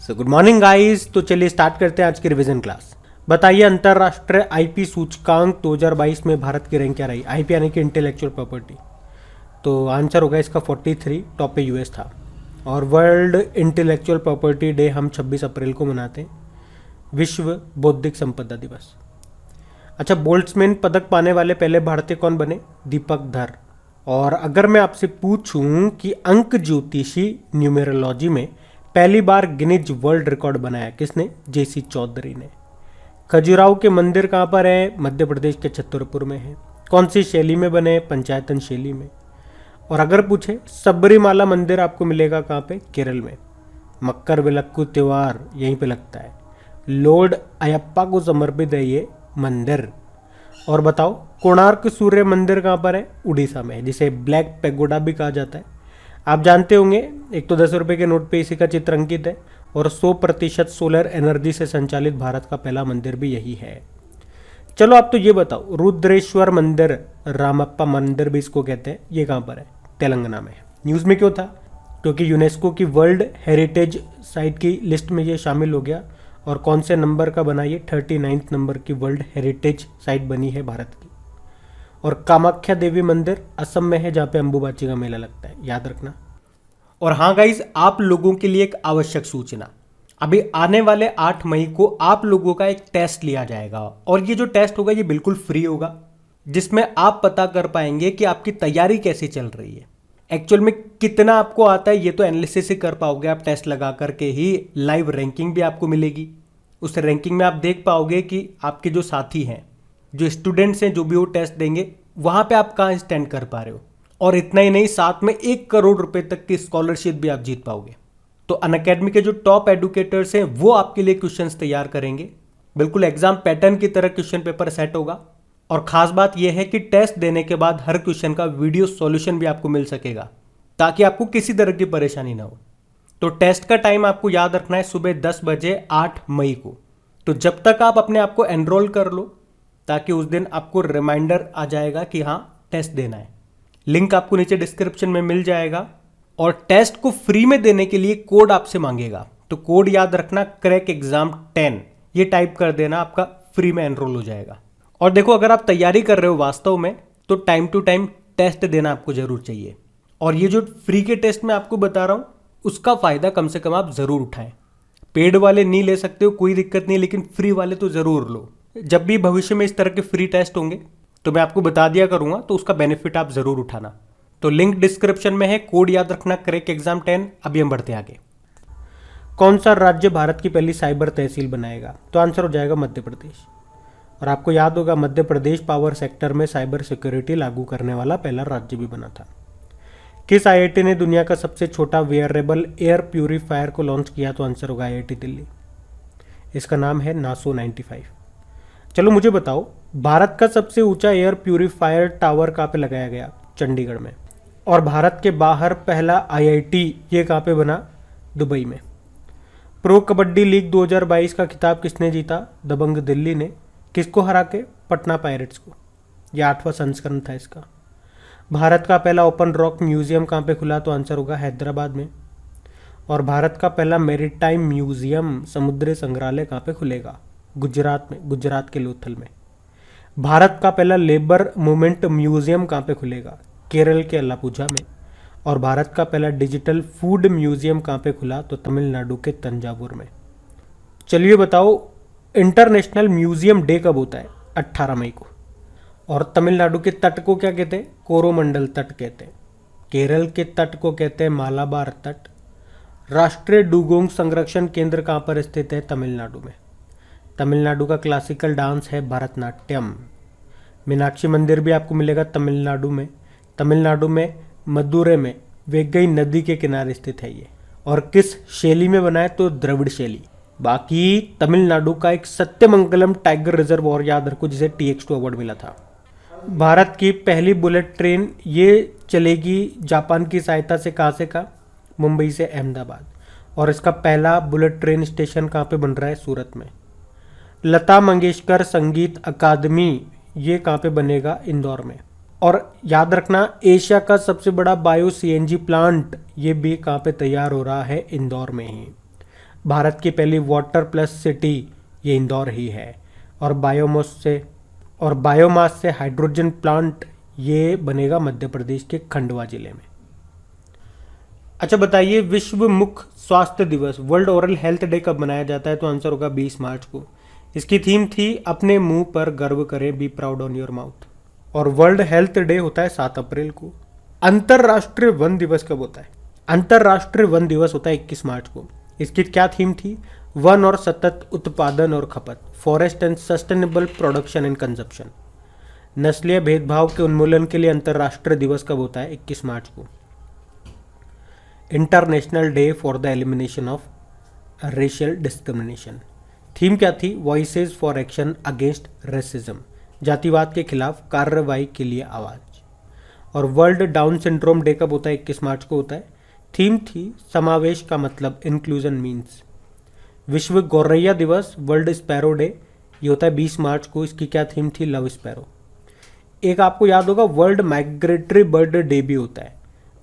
So good morning guys. तो चलिए start करते हैं आज की रिवीजन क्लास। बताइए अंतरराष्ट्रीय आईपी सूचकांक 2022 में भारत की रैंक क्या रही। आईपी यानी कि इंटेलेक्चुअल प्रॉपर्टी। तो आंसर होगा इसका 43, टॉप पे यूएस था। और वर्ल्ड इंटेलेक्चुअल प्रॉपर्टी डे हम 26 अप्रैल को मनाते हैं, विश्व बौद्धिक संपदा दिवस। अच्छा, बोल्ट्जमैन पदक पाने वाले पहले भारतीय कौन बने? दीपक धर। और अगर मैं आपसे पूछूं कि अंक ज्योतिषी न्यूमेरोलॉजी में पहली बार गिनीज वर्ल्ड रिकॉर्ड बनाया किसने? जेसी चौधरी ने। खजुराहो के मंदिर कहाँ पर है? मध्य प्रदेश के छतरपुर में है। कौन सी शैली में बने? पंचायतन शैली में। और अगर पूछे सबरीमाला मंदिर आपको मिलेगा कहाँ पे? केरल में। मकर विलक्कू त्योहार यहीं पे लगता है। लॉर्ड अयप्पा को समर्पित है ये मंदिर। और बताओ कोणार्क सूर्य मंदिर कहाँ पर है? उड़ीसा में है, जिसे ब्लैक पैगोडा भी कहा जाता है। आप जानते होंगे, एक तो 10 रुपये के नोट पे इसी का चित्र अंकित है। और 100% सोलर एनर्जी से संचालित भारत का पहला मंदिर भी यही है। चलो आप तो ये बताओ, रुद्रेश्वर मंदिर, रामप्पा मंदिर भी इसको कहते हैं, ये कहाँ पर है? तेलंगाना में है। न्यूज़ में क्यों था? क्योंकि यूनेस्को की वर्ल्ड हेरिटेज साइट की लिस्ट में ये शामिल हो गया। और कौन से नंबर का बना? ये 39 नंबर की वर्ल्ड हेरिटेज साइट बनी है भारत की। और कामाख्या देवी मंदिर असम में है, जहाँ पे अंबुबाची का मेला लगता है, याद रखना। और हाँ गाइज, आप लोगों के लिए एक आवश्यक सूचना, अभी आने वाले 8 मई को आप लोगों का एक टेस्ट लिया जाएगा। और ये जो टेस्ट होगा ये बिल्कुल फ्री होगा, जिसमें आप पता कर पाएंगे कि आपकी तैयारी कैसी चल रही है। एक्चुअल में कितना आपको आता है ये तो एनालिसिस ही कर पाओगे आप टेस्ट लगा करके ही। लाइव रैंकिंग भी आपको मिलेगी। उस रैंकिंग में आप देख पाओगे कि आपके जो साथी हैं, जो स्टूडेंट्स हैं, जो भी वो टेस्ट देंगे, वहां पे आप कहाँ स्टैंड कर पा रहे हो। और इतना ही नहीं, साथ में 1 करोड़ रुपए तक की स्कॉलरशिप भी आप जीत पाओगे। तो अनअकैडमी के जो टॉप एडुकेटर्स हैं वो आपके लिए क्वेश्चंस तैयार करेंगे। बिल्कुल एग्जाम पैटर्न की तरह क्वेश्चन पेपर सेट होगा। और खास बात यह है कि टेस्ट देने के बाद हर क्वेश्चन का वीडियो सॉल्यूशन भी आपको मिल सकेगा, ताकि आपको किसी तरह की परेशानी ना हो। तो टेस्ट का टाइम आपको याद रखना है, सुबह 10 बजे 8 मई को। तो जब तक आप अपने आप को एनरोल कर लो, ताकि उस दिन आपको रिमाइंडर आ जाएगा कि हाँ टेस्ट देना है। लिंक आपको नीचे डिस्क्रिप्शन में मिल जाएगा। और टेस्ट को फ्री में देने के लिए कोड आपसे मांगेगा, तो कोड याद रखना, क्रैक एग्जाम 10, ये टाइप कर देना, आपका फ्री में एनरोल हो जाएगा। और देखो, अगर आप तैयारी कर रहे हो वास्तव में, तो टाइम टू टाइम टेस्ट देना आपको जरूर चाहिए। और ये जो फ्री के टेस्ट मैं आपको बता रहा हूं, उसका फायदा कम से कम आप जरूर उठाएं। पेड वाले नहीं ले सकते हो, कोई दिक्कत नहीं, लेकिन फ्री वाले तो जरूर लो। जब भी भविष्य में इस तरह के फ्री टेस्ट होंगे तो मैं आपको बता दिया करूंगा, तो उसका बेनिफिट आप जरूर उठाना। तो लिंक डिस्क्रिप्शन में है, कोड याद रखना, क्रैक एग्जाम 10। अभी हम बढ़ते आगे। कौन सा राज्य भारत की पहली साइबर तहसील बनाएगा? तो आंसर हो जाएगा मध्य प्रदेश। और आपको याद होगा, मध्य प्रदेश पावर सेक्टर में साइबर सिक्योरिटी लागू करने वाला पहला राज्य भी बना था। किस आईआईटी ने दुनिया का सबसे छोटा वेयरेबल एयर प्यूरीफायर को लॉन्च किया? तो आंसर होगा आईआईटी दिल्ली। इसका नाम है नासो 95। चलो मुझे बताओ, भारत का सबसे ऊंचा एयर प्यूरीफायर टावर कहाँ पे लगाया गया? चंडीगढ़ में। और भारत के बाहर पहला आईआईटी ये कहाँ पे बना? दुबई में। प्रो कबड्डी लीग 2022 का खिताब किसने जीता? दबंग दिल्ली ने। किसको हरा के? पटना पायरेट्स को। यह 8वां संस्करण था इसका। भारत का पहला ओपन रॉक म्यूजियम कहाँ पे खुला? तो आंसर होगा हैदराबाद में। और भारत का पहला मेरीटाइम म्यूजियम, समुद्री संग्रहालय कहाँ पे खुलेगा? गुजरात में, गुजरात के लोथल में। भारत का पहला लेबर मूवमेंट म्यूजियम कहाँ पे खुलेगा? केरल के अलापुझा में। और भारत का पहला डिजिटल फूड म्यूजियम कहाँ पे खुला? तो तमिलनाडु के तंजावुर में। चलिए बताओ, इंटरनेशनल म्यूजियम डे कब होता है? 18 मई को। और तमिलनाडु के तट को क्या कहते हैं? कोरोमंडल तट कहते हैं। केरल के तट को कहते हैं मालाबार तट। राष्ट्रीय डुगोंग संरक्षण केंद्र कहाँ पर स्थित है? तमिलनाडु में। तमिलनाडु का क्लासिकल डांस है भरतनाट्यम। मीनाक्षी मंदिर भी आपको मिलेगा तमिलनाडु में। तमिलनाडु में मदुरै में वेगई नदी के किनारे स्थित है ये। और किस शैली में बना है? तो द्रविड़ शैली। बाकी तमिलनाडु का एक सत्यमंगलम टाइगर रिजर्व और याद रखो, जिसे TX2 अवार्ड मिला था। भारत की पहली बुलेट ट्रेन ये चलेगी जापान की सहायता से। कहाँ से कहाँ? मुंबई से अहमदाबाद। और इसका पहला बुलेट ट्रेन स्टेशन कहाँ पे बन रहा है? सूरत में। लता मंगेशकर संगीत अकादमी ये कहाँ पे बनेगा? इंदौर में। और याद रखना, एशिया का सबसे बड़ा बायो CNG प्लांट ये भी कहाँ पे तैयार हो रहा है? इंदौर में ही। भारत की पहली वाटर प्लस सिटी ये इंदौर ही है। और बायोमास से हाइड्रोजन प्लांट ये बनेगा मध्य प्रदेश के खंडवा जिले में। अच्छा बताइए, विश्व मुख स्वास्थ्य दिवस वर्ल्ड ओरल हेल्थ डे कब मनाया जाता है? तो आंसर होगा 20 मार्च को। इसकी थीम थी अपने मुंह पर गर्व करें, be proud on your mouth. और वर्ल्ड हेल्थ डे होता है 7 अप्रैल को। अंतर्राष्ट्रीय वन दिवस कब होता है? अंतर्राष्ट्रीय वन दिवस होता है 21 मार्च को। इसकी क्या थीम थी? वन और सतत उत्पादन और खपत, forest and sustainable production and consumption. नस्लीय भेदभाव के उन्मूलन के लिए अंतर्राष्ट्रीय दिवस कब होता है? 21 मार्च को। International day for the elimination of racial discrimination. Theme क्या थी? Voices for action against racism, जातिवाद के खिलाफ कार्रवाई के लिए आवाज। और वर्ल्ड डाउन सिंड्रोम डे कब होता है? 21 मार्च को होता है। थीम थी समावेश का मतलब, इंक्लूजन मीन्स। विश्व गौरैया दिवस वर्ल्ड स्पैरो डे ये होता है 20 मार्च को। इसकी क्या थीम थी? Love sparrow. एक आपको याद होगा वर्ल्ड माइग्रेटरी बर्ड डे भी होता है,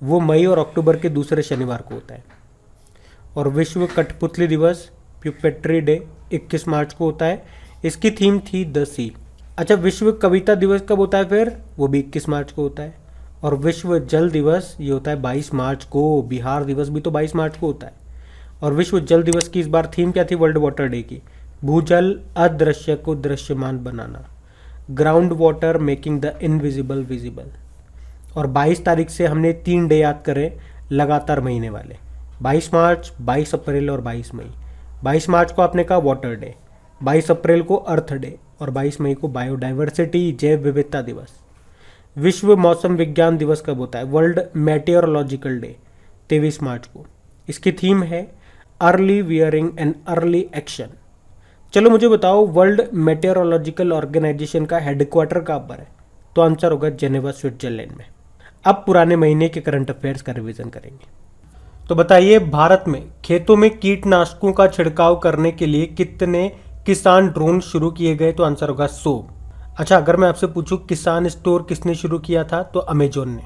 वो मई और अक्टूबर के दूसरे शनिवार को होता है। और विश्व कठपुतली दिवस प्यूपेट्री डे 21 मार्च को होता है। इसकी थीम थी द सी। अच्छा, विश्व कविता दिवस कब होता है फिर? वो भी 21 मार्च को होता है। और विश्व जल दिवस ये होता है 22 मार्च को। बिहार दिवस भी तो 22 मार्च को होता है। और विश्व जल दिवस की इस बार थीम क्या थी वर्ल्ड वाटर डे की? भूजल अदृश्य को दृश्यमान बनाना, ground water making the invisible visible. और 22 तारीख से हमने 3 डे याद करें लगातार महीने वाले, 22 मार्च, 22 अप्रैल और 22 मई। 22 मार्च को आपने कहा वाटर डे, 22 अप्रैल को अर्थ डे और 22 मई को बायोडाइवर्सिटी जैव विविधता दिवस। विश्व मौसम विज्ञान दिवस कब होता है? वर्ल्ड मेटेओरोलॉजिकल डे 23 मार्च को। इसकी थीम है early wearing and early action. चलो मुझे बताओ, वर्ल्ड मेटेओरोलॉजिकल ऑर्गेनाइजेशन का हेडक्वार्टर कहाँ पर है? तो आंसर होगा जेनेवा स्विट्जरलैंड में। अब पुराने महीने के करंट अफेयर्स का रिवीजन करेंगे। तो बताइए, भारत में खेतों में कीटनाशकों का छिड़काव करने के लिए कितने किसान ड्रोन शुरू किए गए? तो आंसर होगा 100। अच्छा, अगर मैं आपसे पूछूं किसान स्टोर किसने शुरू किया था? तो अमेजोन ने।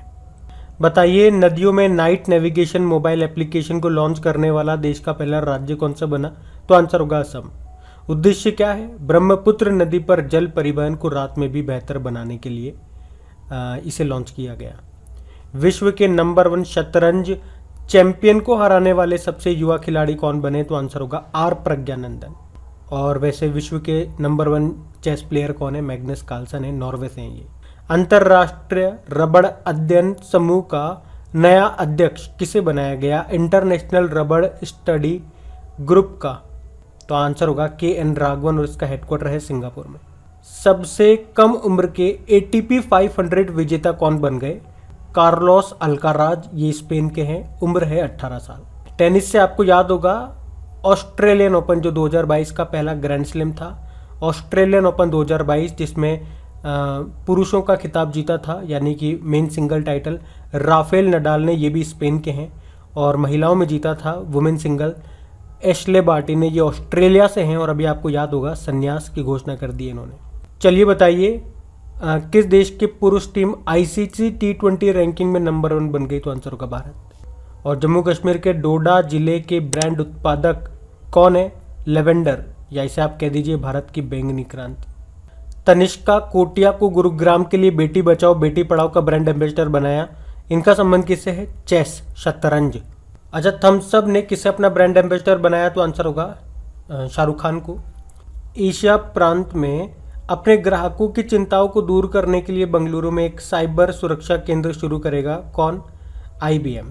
बताइए, नदियों में नाइट नेविगेशन मोबाइल एप्लीकेशन को लॉन्च करने वाला देश का पहला राज्य कौन सा बना? तो आंसर होगा असम। उद्देश्य क्या है? ब्रह्मपुत्र नदी पर जल परिवहन को रात में भी बेहतर बनाने के लिए इसे लॉन्च किया गया। विश्व के नंबर 1 शतरंज चैंपियन को हराने वाले सबसे युवा खिलाड़ी कौन बने? तो आंसर होगा आर प्रज्ञानंदन। और वैसे विश्व के नंबर 1 चेस प्लेयर कौन है? मैग्नस कार्लसन है, नॉर्वे से हैं ये। अंतर्राष्ट्रीय रबड़ अध्ययन समूह का नया अध्यक्ष किसे बनाया गया? इंटरनेशनल रबड़ स्टडी ग्रुप का। तो आंसर होगा KN राघवन और इसका हेडक्वार्टर है सिंगापुर में। सबसे कम उम्र के ATP 500 विजेता कौन बन गए? कार्लोस अल्काराज, ये स्पेन के हैं, उम्र है 18 साल। टेनिस से आपको याद होगा ऑस्ट्रेलियन ओपन जो 2022 का पहला ग्रैंड स्लैम था, ऑस्ट्रेलियन ओपन 2022 जिसमें पुरुषों का खिताब जीता था, यानी कि men single title Rafael Nadal ने, ये भी स्पेन के हैं। और महिलाओं में जीता था वुमेन सिंगल एशले बार्टी ने, ये ऑस्ट्रेलिया से हैं और अभी आपको याद होगा संन्यास की घोषणा कर दी इन्होंने। चलिए बताइए, किस देश की पुरुष टीम ICC T20 रैंकिंग में नंबर 1 बन गई? तो आंसर होगा भारत। और जम्मू कश्मीर के डोडा जिले के ब्रांड उत्पादक कौन है? लेवेंडर, या इसे आप कह दीजिए भारत की बैंगनी क्रांति। तनिष्का कोटिया को गुरुग्राम के लिए बेटी बचाओ बेटी पढ़ाओ का ब्रांड एम्बेसडर बनाया। इनका संबंध किससे है? चेस, शतरंज। अच्छा, थम्स अप ने किसे अपना ब्रांड एम्बेसडर बनाया? तो आंसर होगा शाहरुख खान को। एशिया प्रांत में अपने ग्राहकों की चिंताओं को दूर करने के लिए बेंगलुरु में एक साइबर सुरक्षा केंद्र शुरू करेगा कौन? IBM।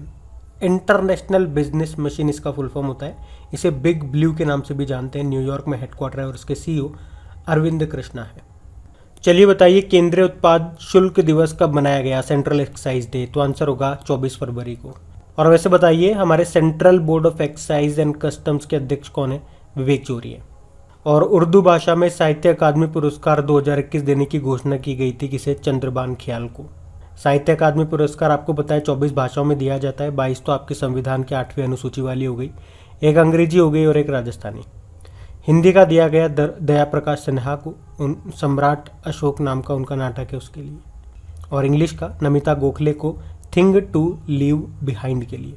इंटरनेशनल बिजनेस मशीन इसका फुल फॉर्म होता है। इसे बिग ब्लू के नाम से भी जानते हैं। न्यूयॉर्क में हेडक्वार्टर है और इसके CEO अरविंद कृष्णा है। चलिए बताइए, केंद्रीय उत्पाद शुल्क दिवस कब मनाया गया? Central excise day. तो आंसर होगा 24 फरवरी को। और वैसे बताइए, हमारे central board of excise and customs के अध्यक्ष कौन है? विवेक जोरी है। और उर्दू भाषा में साहित्य अकादमी पुरस्कार 2021 देने की घोषणा की गई थी किसे? चंद्रबान ख्याल को। साहित्य अकादमी पुरस्कार आपको पता है 24 भाषाओं में दिया जाता है, 22 तो आपके संविधान की 8वीं अनुसूची वाली हो गई, एक अंग्रेजी हो गई और एक राजस्थानी। हिंदी का दिया गया दया प्रकाश सिन्हा को, सम्राट अशोक नाम का उनका नाटक है उसके लिए। और इंग्लिश का नमिता गोखले को थिंग टू लीव बिहाइंड के लिए।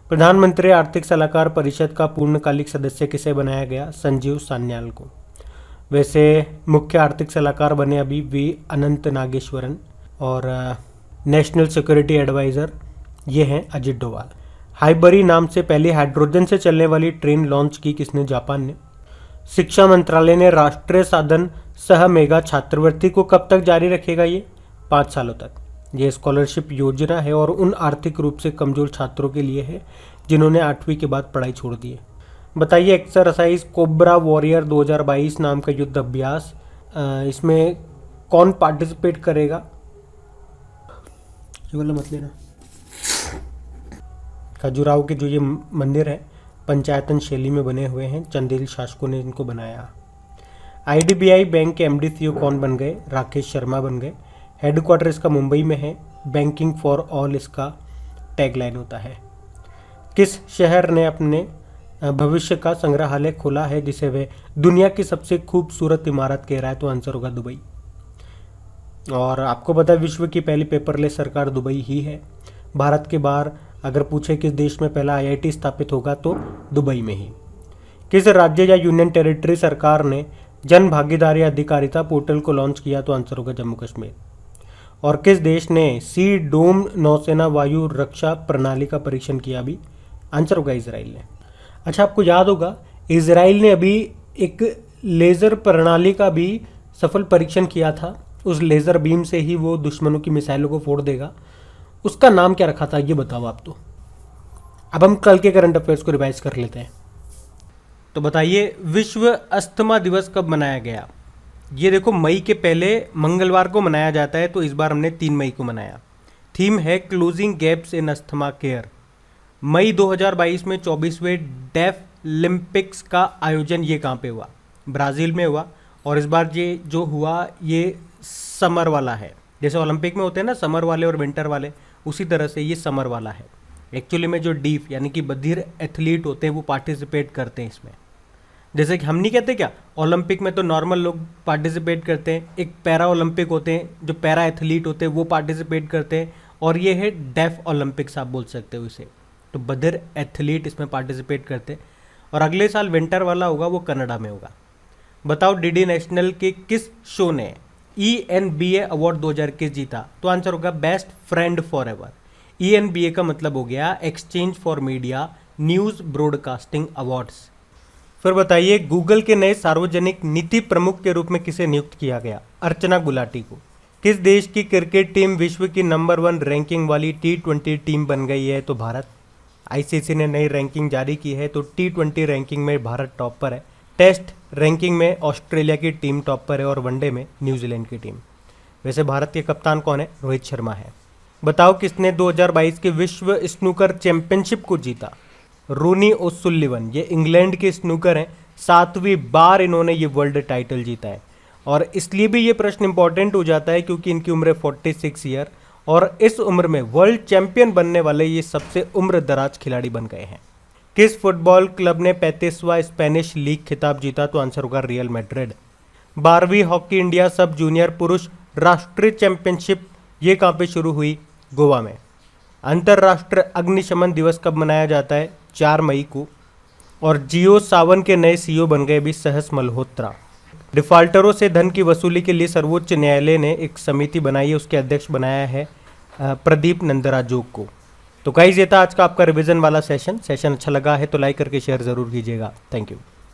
प्रधानमंत्री आर्थिक सलाहकार परिषद का पूर्णकालिक सदस्य किसे बनाया गया? संजीव सान्याल को। वैसे मुख्य आर्थिक सलाहकार बने अभी वी अनंत नागेश्वरन, और नेशनल सिक्योरिटी एडवाइज़र ये हैं अजित डोवाल। हाइबरी नाम से पहली हाइड्रोजन से चलने वाली ट्रेन लॉन्च की किसने? जापान ने। शिक्षा मंत्रालय ने राष्ट्रीय साधन सह मेगा छात्रवृत्ति को कब तक जारी रखेगा? ये 5 सालों तक। ये स्कॉलरशिप योजना है और उन आर्थिक रूप से कमजोर छात्रों के लिए है जिन्होंने 8वीं के बाद पढ़ाई छोड़ दी है। बताइए एक्सरसाइज कोबरा वॉरियर 2022 नाम का युद्ध अभ्यास, इसमें कौन पार्टिसिपेट करेगा? ये वाला मत लेना। खजुराहो के जो ये मंदिर है पंचायतन शैली में बने हुए हैं, चंदेल शासकों ने इनको बनाया। आईडीबीआई बैंक के एमडी सीईओ कौन बन गए? राकेश शर्मा बन गए। हेडक्वार्टर इसका मुंबई में है। बैंकिंग फॉर ऑल इसका टैगलाइन होता है। किस शहर ने अपने भविष्य का संग्रहालय खोला है जिसे वे दुनिया की सबसे खूबसूरत इमारत कह रहा है? तो आंसर होगा दुबई। और आपको पता है विश्व की पहली पेपरलेस सरकार दुबई ही है। भारत के बाहर अगर पूछे किस देश में पहला आईआईटी स्थापित होगा तो दुबई में ही। किस राज्य या यूनियन टेरिटरी सरकार ने जन भागीदारी अधिकारिता पोर्टल को लॉन्च किया? तो आंसर होगा जम्मू कश्मीर। और किस देश ने सी डोम नौसेना वायु रक्षा प्रणाली का परीक्षण किया? अभी आंसर होगा इजराइल ने। अच्छा, आपको याद होगा इजराइल ने अभी एक लेज़र प्रणाली का भी सफल परीक्षण किया था। उस लेज़र बीम से ही वो दुश्मनों की मिसाइलों को फोड़ देगा। उसका नाम क्या रखा था ये बताओ आप तो। अब हम कल के करंट अफेयर्स को रिवाइज कर लेते हैं। तो बताइए विश्व अस्थमा दिवस कब मनाया गया? ये देखो मई के पहले मंगलवार को मनाया जाता है, तो इस बार हमने 3 मई को मनाया। थीम है closing gaps in asthma care. मई 2022 में 24वें डेफ ओलंपिक्स का आयोजन ये कहाँ पे हुआ? ब्राज़ील में हुआ। और इस बार ये जो हुआ ये समर वाला है। जैसे ओलंपिक में होते हैं ना समर वाले और विंटर वाले, उसी तरह से ये समर वाला है। एक्चुअली में जो डीफ यानी कि बधिर एथलीट होते हैं वो पार्टिसिपेट करते हैं इसमें। जैसे कि हम नहीं कहते क्या ओलंपिक में तो नॉर्मल लोग पार्टिसिपेट करते हैं, एक पैरा ओलंपिक होते हैं जो पैरा एथलीट होते हैं वो पार्टिसिपेट करते हैं, और ये है डेफ ओलंपिक्स आप बोल सकते हो इसे। तो बधिर एथलीट इसमें पार्टिसिपेट करते हैं। और अगले साल विंटर वाला होगा वो कनाडा में होगा। बताओ डीडी नेशनल के किस शो ने ENBA अवार्ड 2021 जीता? तो आंसर होगा best friend for ever. ENBA का मतलब हो गया exchange for media news broadcasting awards. फिर बताइए गूगल के नए सार्वजनिक नीति प्रमुख के रूप में किसे नियुक्त किया गया? अर्चना गुलाटी को। किस देश की क्रिकेट टीम विश्व की नंबर 1 रैंकिंग वाली T20 टीम बन गई है? तो भारत। ICC ने नई रैंकिंग जारी की है, तो T20 रैंकिंग में भारत टॉप पर है। टेस्ट रैंकिंग में ऑस्ट्रेलिया की टीम टॉप पर है और वनडे में न्यूजीलैंड की टीम। वैसे भारत के कप्तान कौन है? रोहित शर्मा है। बताओ किसने 2022 के विश्व स्नूकर चैंपियनशिप को जीता? रूनी ओसुल्लिवन। ये इंग्लैंड के स्नूकर हैं, 7वीं बार इन्होंने ये वर्ल्ड टाइटल जीता है। और इसलिए भी ये प्रश्न इंपॉर्टेंट हो जाता है क्योंकि इनकी उम्र 46 ईयर, और इस उम्र में वर्ल्ड चैंपियन बनने वाले ये सबसे उम्र दराज खिलाड़ी बन गए हैं। किस फुटबॉल क्लब ने 35वां स्पेनिश लीग खिताब जीता? तो आंसर होगा रियल मैड्रिड। 12वीं हॉकी इंडिया सब जूनियर पुरुष राष्ट्रीय चैंपियनशिप ये कहाँ पे शुरू हुई? गोवा में। अंतर्राष्ट्रीय अग्निशमन दिवस कब मनाया जाता है? 4 मई को। और जियो सावन के नए CEO बन गए भी सहस मल्होत्रा। डिफाल्टरों से धन की वसूली के लिए सर्वोच्च न्यायालय ने एक समिति बनाई है, उसके अध्यक्ष बनाया है प्रदीप नंदराजोग को। तो गाइस ये था आज का आपका रिवीजन वाला सेशन अच्छा लगा है तो लाइक करके शेयर ज़रूर कीजिएगा। Thank you.